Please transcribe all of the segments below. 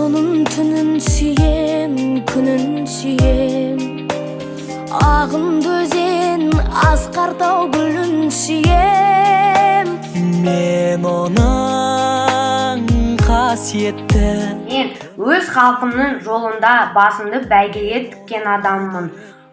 Onun tünün suyem, күнін сүйем. Ағын дөзен, асқар тау гүлін сүйем. Мен оның қасиетті. Мен өз халқымның жолында басымды бәйгеге тіккен адаммын.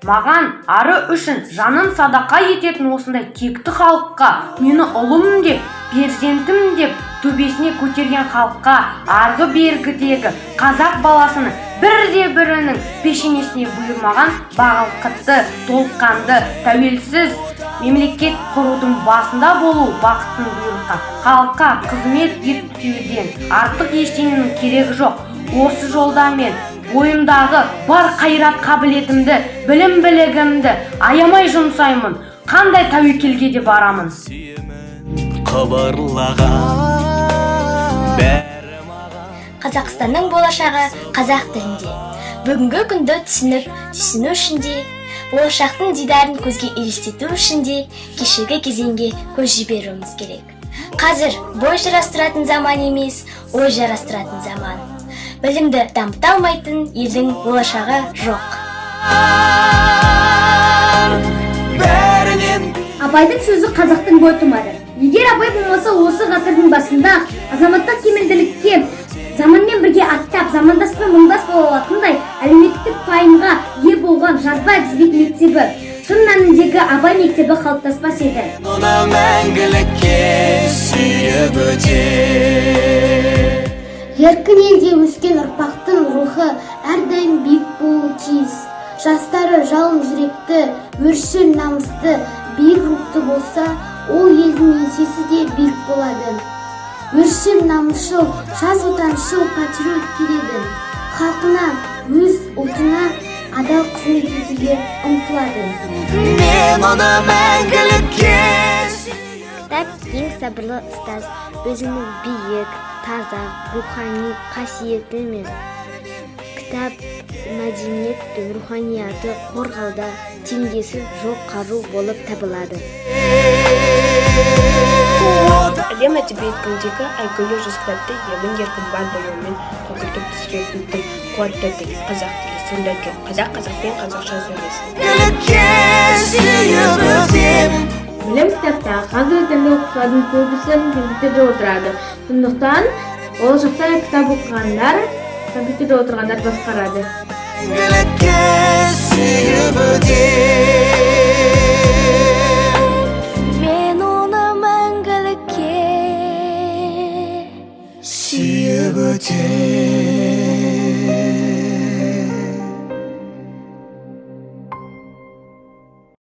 Маған ары үшін жанын садақа ететін осындай текті халыққа, мені ұлым деп, перзентім деп төбесіне көтерген халыққа, арғы бергідегі қазақ баласының бірде-бірінің пешенесіне бұйырмаған бағалқытты, толыққанды, тәуелсіз мемлекет құрудың басында болу бақытын бұйыртқан халыққа қызмет етуден артық ештеңенің керегі жоқ. Осы жолда мен бойымдағы бар қайрат қабілетімді, білім-білігімді аямай жұмсаймын. Қандай тәуекелге де барамын. Қазақстанның болашағы қазақ тілінде. Бүгінгі күнді түсіну үшін де, болашақтың дидарын көзге елестету үшін де кешегі кезеңге көз жіберуіміз керек. Қазір бой жарастыратын заман емес, ой жарастыратын заман. Білімді дамыта алмайтын елдің болашағы жоқ. Абайдың сөзі қазақтың бойтұмары. Егер Абай болмаса осы ғасырдың басында азаматтық кемелділікке заманмен бірге аттап, замандаспай мұңдас бола алатындай әлеуметтік пайымға ие болған жазба әдебиет мектебі, шын мәніндегі Абай мектебі қалыптаспас еді. Оны мәңгілікке сүйіп өтер. Еркін елде өскен ұрпақтың рухы әрдайым биік болуы тиіс. Жастары жалын жүректі, өршіл намысты, биік рухты болса, ол елдің еңсесі де биік болады. Өршіл намысшыл, жас отаншыл патриот келеді. Халқына, өз ұлтына адал қызмет етуге ұмтылады. Мен оны мәңгілікке. Кітап ең сабырлы ұстаз, өзінің биік, таза, рухани қасиеті мен кітап мәдениет пен руханияты қорғауда теңдесі жоқ қару болып табылады. Әлем әдебиетіндегі әйгілі жүз кітапты емін-еркін бар бояумен төгілтіп түсіретін тіл, қуатты тіл, қазақ тілі сөйлеген, қазақ-қазақпен қазақша сөйлесін. Білім кітапта қазіргі таңда оқушылардың көбісі компьютерде отырады. Сондықтан болашақта кітап оқығандар компьютерде отырғандар басқарады. Мен оны мәңгілікке сүйіп өтер.